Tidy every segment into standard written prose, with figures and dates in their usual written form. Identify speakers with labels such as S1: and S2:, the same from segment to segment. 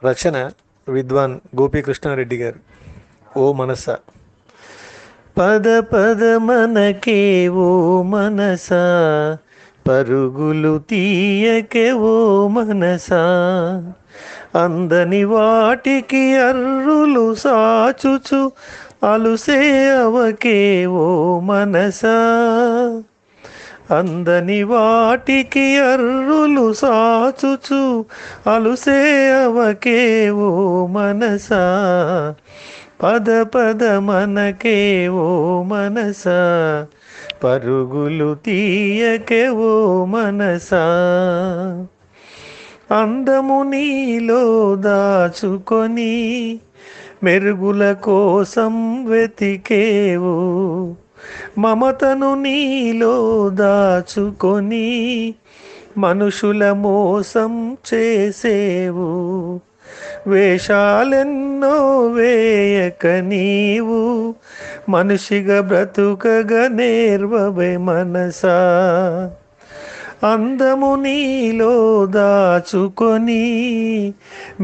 S1: రచన విద్వాన్ గోపీకృష్ణారెడ్డి గారు. ఓ మనస. పద పద మనకే ఓ మనసా, పరుగులు తీయకే ఓ మనసా, అందని వాటికి అర్రులు సాచుచు అలుసే అవకే ఓ మనసా, అందని వాటికి అర్రులు సాచుచు అలుసే అవకే ఓ మనసా, పద పద మనకే ఓ మనసా, పరుగులు తీయకే ఓ మనసా, అందము నీలో దాచుకొని మెరుగుల కోసం వెతికేవు, మమతను నీలో దాచుకొని మనుషుల మోసం చేసేవు, వేషాలెన్నో వేయక నీవు మనిషిగా బ్రతుకగా నేర్వవే మనసా, అందము నీలో దాచుకొని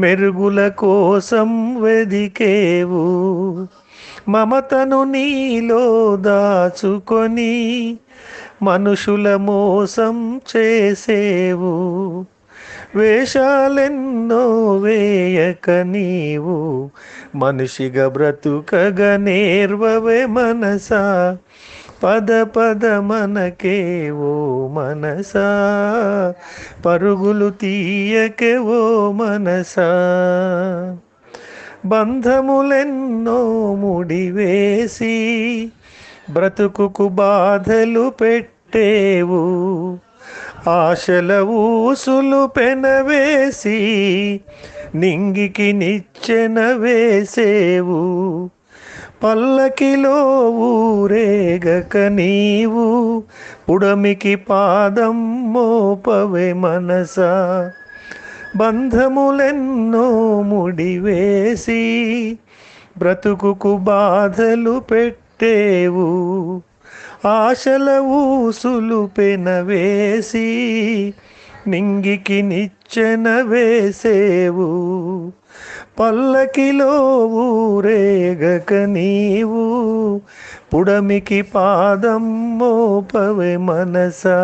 S1: మెరుగుల కోసం వెదికేవు, మమతను నీలో దాచుకొని మనుషుల మోసం చేసేవు, వేషాలెన్నో వేయక నీవు మనిషిగా బ్రతుకగా నేర్వవే మనసా, పద పద మనకే ఓ మనసా, పరుగులు తీయకే ఓ మనసా, బంధములెన్నో ముడివేసి బ్రతుకుకు బాధలు పెట్టేవు, ఆశల ఊసులు పెనవేసి నింగికి నిచ్చెన వేసేవు, పల్లకిలో ఊరేగక నీవు పుడమికి పాదం మోపవే మనసా, బంధములెన్నో ముడివేసి బ్రతుకుకు బాధలు పెట్టేవు, ఆశల ఊసులు పెనవేసి నింగికి నిచ్చెన వేసేవు, పల్లకిలో ఊరేగక నీవు పుడమికి పాదం మోపవే మనసా,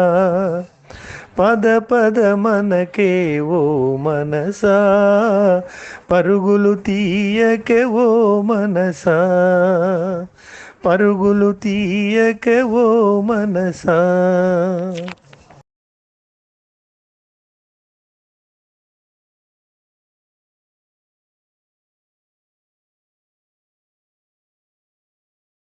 S1: పద పద మనకే ఓ మనసా, పరుగులు తీయకే ఓ మనసా, పరుగులు తీయకే ఓ మనసా.